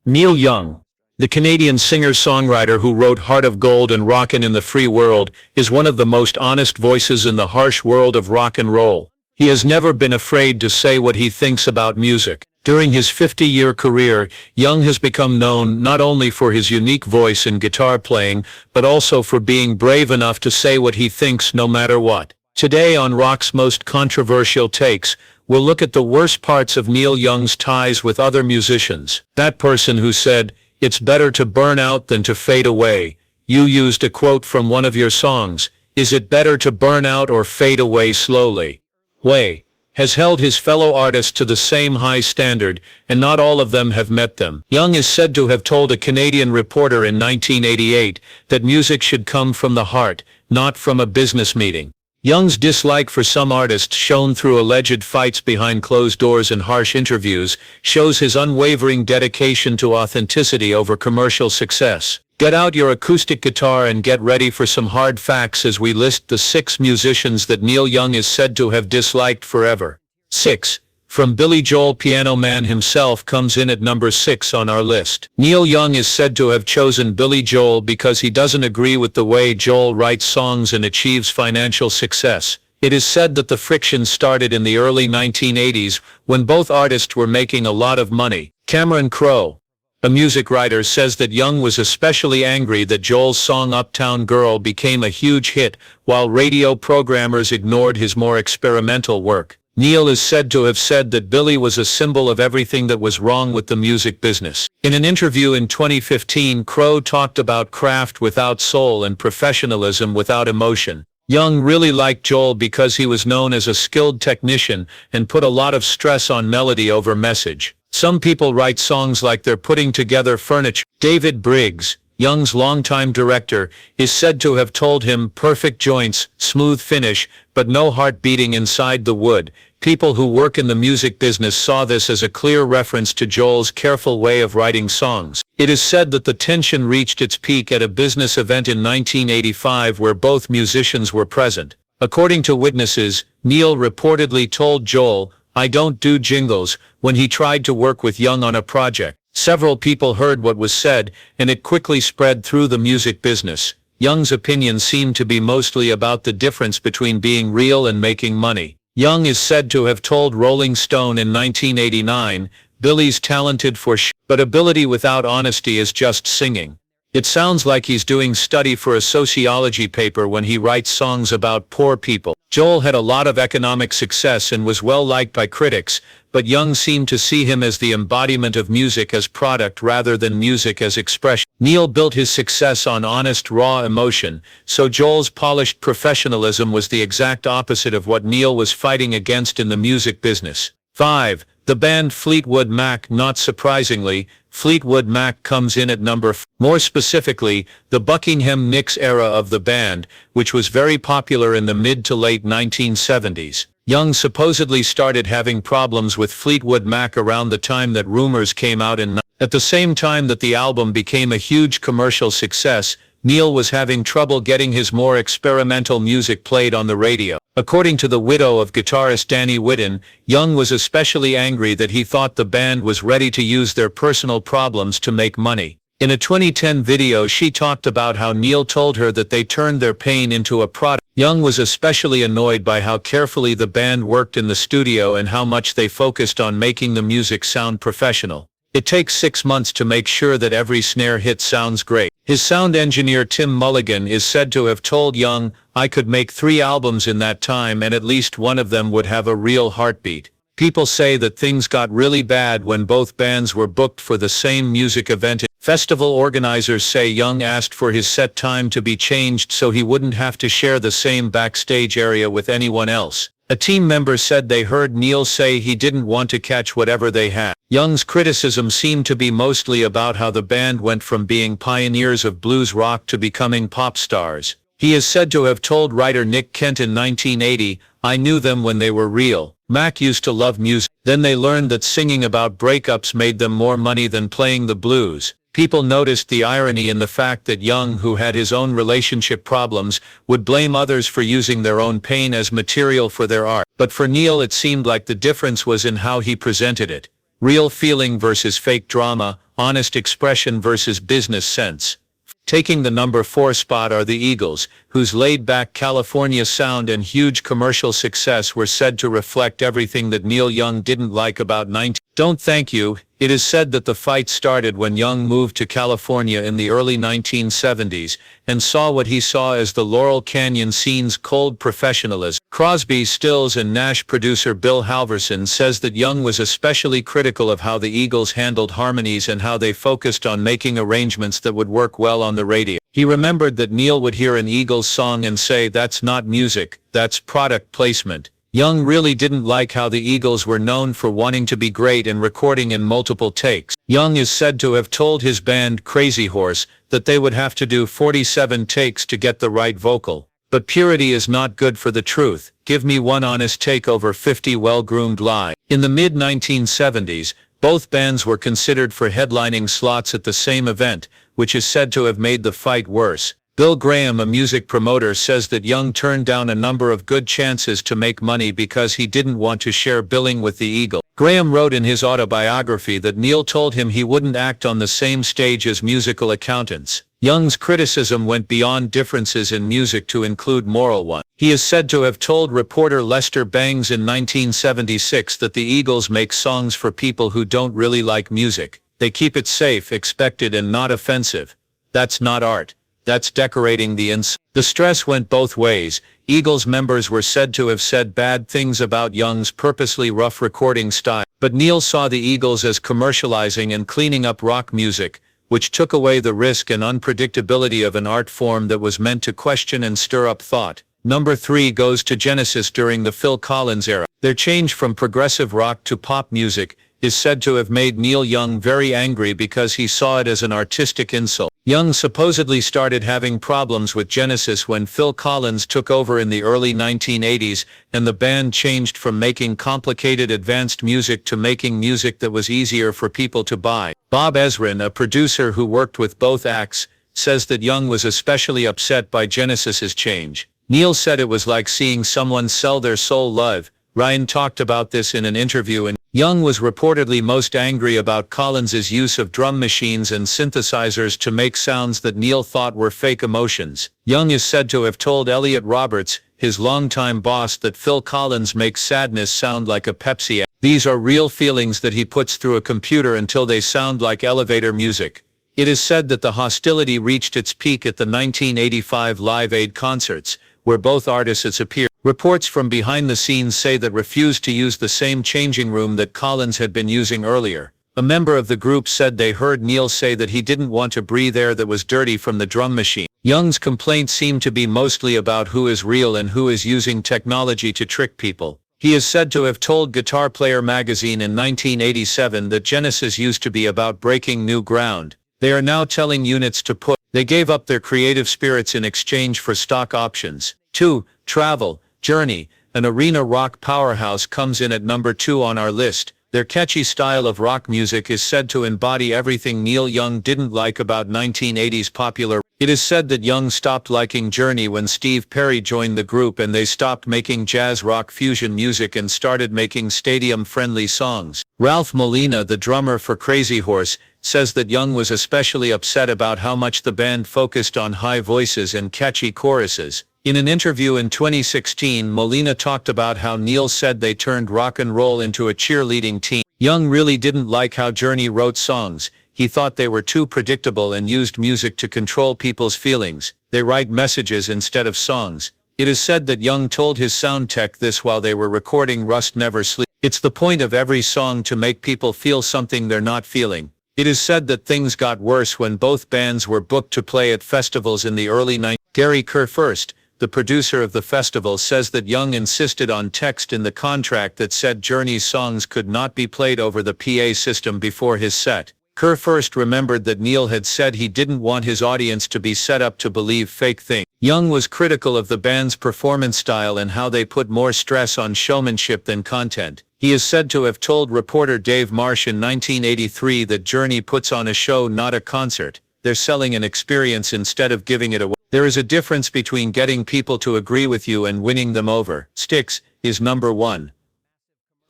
Neil Young, the Canadian singer-songwriter who wrote Heart of Gold and Rockin' in the Free World, is one of the most honest voices in the harsh world of rock and roll. He has never been afraid to say what he thinks about music. During his 50-year career, Young has become known not only for his unique voice and guitar playing, but also for being brave enough to say what he thinks no matter what. Today on Rock's Most Controversial Takes, we'll look at the worst parts of Neil Young's ties with other musicians. That person who said, "It's better to burn out than to fade away." You used a quote from one of your songs. Is it better to burn out or fade away slowly? Way has held his fellow artists to the same high standard, and not all of them have met them. Young is said to have told a Canadian reporter in 1988 that music should come from the heart, not from a business meeting. Young's dislike for some artists, shown through alleged fights behind closed doors and harsh interviews, shows his unwavering dedication to authenticity over commercial success. Get out your acoustic guitar and get ready for some hard facts as we list the 6 musicians that Neil Young is said to have disliked forever. 6. From Billy Joel, Piano Man himself comes in at number 6 on our list. Neil Young is said to have chosen Billy Joel because he doesn't agree with the way Joel writes songs and achieves financial success. It is said that the friction started in the early 1980s when both artists were making a lot of money. Cameron Crowe, a music writer, says that Young was especially angry that Joel's song Uptown Girl became a huge hit while radio programmers ignored his more experimental work. Neil is said to have said that Billy was a symbol of everything that was wrong with the music business. In an interview in 2015, Crowe talked about craft without soul and professionalism without emotion. Young really liked Joel because he was known as a skilled technician and put a lot of stress on melody over message. Some people write songs like they're putting together furniture. David Briggs, Young's longtime director, is said to have told him perfect joints, smooth finish, but no heart beating inside the wood. People who work in the music business saw this as a clear reference to Joel's careful way of writing songs. It is said that the tension reached its peak at a business event in 1985 where both musicians were present. According to witnesses, Neil reportedly told Joel, "I don't do jingles," when he tried to work with Young on a project. Several people heard what was said, and it quickly spread through the music business. Young's opinion seemed to be mostly about the difference between being real and making money. Young is said to have told Rolling Stone in 1989, "Billy's talented for but ability without honesty is just singing. It sounds like he's doing study for a sociology paper when he writes songs about poor people." Joel had a lot of economic success and was well liked by critics, but Young seemed to see him as the embodiment of music as product rather than music as expression. Neil built his success on honest, raw emotion, so Joel's polished professionalism was the exact opposite of what Neil was fighting against in the music business. 5. The band Fleetwood Mac. Not surprisingly, Fleetwood Mac comes in at number 4. More specifically, the Buckingham Nicks era of the band, which was very popular in the mid to late 1970s. Young supposedly started having problems with Fleetwood Mac around the time that Rumors came out at the same time that the album became a huge commercial success. Neil was having trouble getting his more experimental music played on the radio. According to the widow of guitarist Danny Whitten, Young was especially angry that he thought the band was ready to use their personal problems to make money. In a 2010 video, she talked about how Neil told her that they turned their pain into a product. Young was especially annoyed by how carefully the band worked in the studio and how much they focused on making the music sound professional. It takes 6 months to make sure that every snare hit sounds great. His sound engineer Tim Mulligan is said to have told Young, "I could make 3 albums in that time and at least one of them would have a real heartbeat." People say that things got really bad when both bands were booked for the same music event. Festival organizers say Young asked for his set time to be changed so he wouldn't have to share the same backstage area with anyone else. A team member said they heard Neil say he didn't want to catch whatever they had. Young's criticism seemed to be mostly about how the band went from being pioneers of blues rock to becoming pop stars. He is said to have told writer Nick Kent in 1980, "I knew them when they were real. Mac used to love music. Then they learned that singing about breakups made them more money than playing the blues." People noticed the irony in the fact that Young, who had his own relationship problems, would blame others for using their own pain as material for their art. But for Neil, it seemed like the difference was in how he presented it. Real feeling versus fake drama. honest expression versus business sense. Taking the number 4 spot are the Eagles, whose laid-back California sound and huge commercial success were said to reflect everything that Neil Young didn't like about 19. Don't thank you. It is said that the fight started when Young moved to California in the early 1970s and saw what he saw as the Laurel Canyon scene's cold professionalism. Crosby, Stills and Nash producer Bill Halverson says that Young was especially critical of how the Eagles handled harmonies and how they focused on making arrangements that would work well on the radio. He remembered that Neil would hear an Eagles song and say, "That's not music, that's product placement." Young really didn't like how the Eagles were known for wanting to be great and recording in multiple takes. Young is said to have told his band Crazy Horse that they would have to do 47 takes to get the right vocal. But purity is not good for the truth. Give me one honest take over 50 well-groomed lies. In the mid-1970s, both bands were considered for headlining slots at the same event, which is said to have made the fight worse. Bill Graham, a music promoter, says that Young turned down a number of good chances to make money because he didn't want to share billing with the Eagles. Graham wrote in his autobiography that Neil told him he wouldn't act on the same stage as musical accountants. Young's criticism went beyond differences in music to include moral ones. He is said to have told reporter Lester Bangs in 1976 that the Eagles make songs for people who don't really like music. They keep it safe, expected and not offensive. That's not art. That's decorating the ins. The stress went both ways. Eagles members were said to have said bad things about Young's purposely rough recording style. But Neil saw the Eagles as commercializing and cleaning up rock music, which took away the risk and unpredictability of an art form that was meant to question and stir up thought. Number 3 goes to Genesis during the Phil Collins era. Their change from progressive rock to pop music is said to have made Neil Young very angry because he saw it as an artistic insult. Young supposedly started having problems with Genesis when Phil Collins took over in the early 1980s and the band changed from making complicated advanced music to making music that was easier for people to buy. Bob Ezrin, a producer who worked with both acts, says that Young was especially upset by Genesis's change. Neil said it was like seeing someone sell their soul live. Ryan talked about this in an interview, and Young was reportedly most angry about Collins's use of drum machines and synthesizers to make sounds that Neil thought were fake emotions. Young is said to have told Elliot Roberts, his longtime boss, that Phil Collins makes sadness sound like a Pepsi ad. These are real feelings that he puts through a computer until they sound like elevator music. It is said that the hostility reached its peak at the 1985 Live Aid concerts, where both artists appeared. Reports from behind the scenes say that refused to use the same changing room that Collins had been using earlier. A member of the group said they heard Neil say that he didn't want to breathe air that was dirty from the drum machine. Young's complaints seem to be mostly about who is real and who is using technology to trick people. He is said to have told Guitar Player magazine in 1987 that Genesis used to be about breaking new ground. They are now telling units to put. They gave up their creative spirits in exchange for stock options. 2. Travel. Journey, an arena rock powerhouse, comes in at number 2 on our list. Their catchy style of rock music is said to embody everything Neil Young didn't like about 1980s popular. It is said that Young stopped liking Journey when Steve Perry joined the group and they stopped making jazz rock fusion music and started making stadium-friendly songs. Ralph Molina, the drummer for Crazy Horse, says that Young was especially upset about how much the band focused on high voices and catchy choruses. In an interview in 2016, Molina talked about how Neil said they turned rock and roll into a cheerleading team. Young really didn't like how Journey wrote songs. He thought they were too predictable and used music to control people's feelings. They write messages instead of songs. It is said that Young told his sound tech this while they were recording Rust Never Sleeps. It's the point of every song to make people feel something they're not feeling. It is said that things got worse when both bands were booked to play at festivals in the early 90s. Gary Kurfürst, the producer of the festival, says that Young insisted on text in the contract that said Journey's songs could not be played over the PA system before his set. Kurfürst remembered that Neil had said he didn't want his audience to be set up to believe fake things. Young was critical of the band's performance style and how they put more stress on showmanship than content. He is said to have told reporter Dave Marsh in 1983 that Journey puts on a show, not a concert. They're selling an experience instead of giving it away. There is a difference between getting people to agree with you and winning them over. Styx is number 1.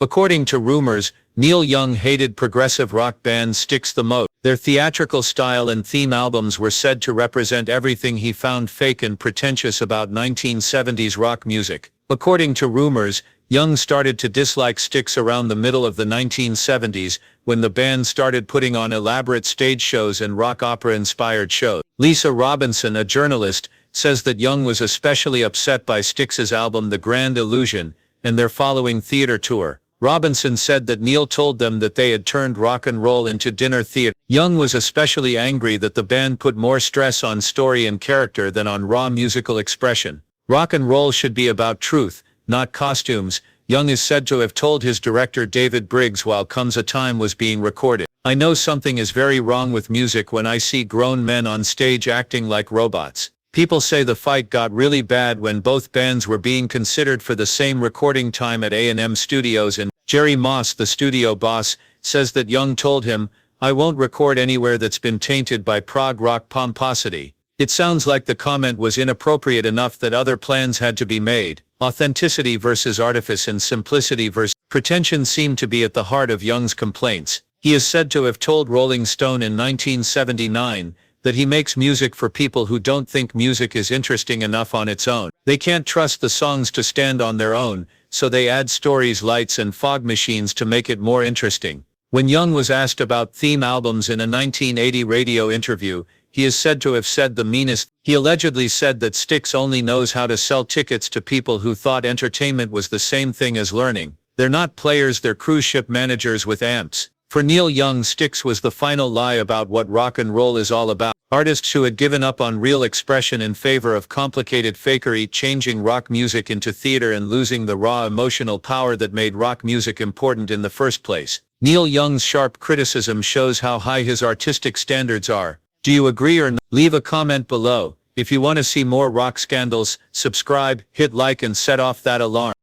According to rumors, Neil Young hated progressive rock band Styx the most. Their theatrical style and theme albums were said to represent everything he found fake and pretentious about 1970s rock music. According to rumors, Young started to dislike Styx around the middle of the 1970s, when the band started putting on elaborate stage shows and rock opera-inspired shows. Lisa Robinson, a journalist, says that Young was especially upset by Styx's album The Grand Illusion, and their following theater tour. Robinson said that Neil told them that they had turned rock and roll into dinner theater. Young was especially angry that the band put more stress on story and character than on raw musical expression. Rock and roll should be about truth, not costumes, Young is said to have told his director David Briggs while Comes a Time was being recorded. I know something is very wrong with music when I see grown men on stage acting like robots. People say the fight got really bad when both bands were being considered for the same recording time at A&M Studios, and Jerry Moss, the studio boss, says that Young told him, "I won't record anywhere that's been tainted by prog rock pomposity." It sounds like the comment was inappropriate enough that other plans had to be made. Authenticity versus artifice and simplicity versus pretension seem to be at the heart of Young's complaints. He is said to have told Rolling Stone in 1979 that he makes music for people who don't think music is interesting enough on its own. They can't trust the songs to stand on their own, so they add stories, lights and fog machines to make it more interesting. When Young was asked about theme albums in a 1980 radio interview, he is said to have said the meanest. He allegedly said that Styx only knows how to sell tickets to people who thought entertainment was the same thing as learning. They're not players, they're cruise ship managers with amps. For Neil Young, Styx was the final lie about what rock and roll is all about. Artists who had given up on real expression in favor of complicated fakery, changing rock music into theater and losing the raw emotional power that made rock music important in the first place. Neil Young's sharp criticism shows how high his artistic standards are. Do you agree or not? Leave a comment below. If you want to see more rock scandals, subscribe, hit like and set off that alarm.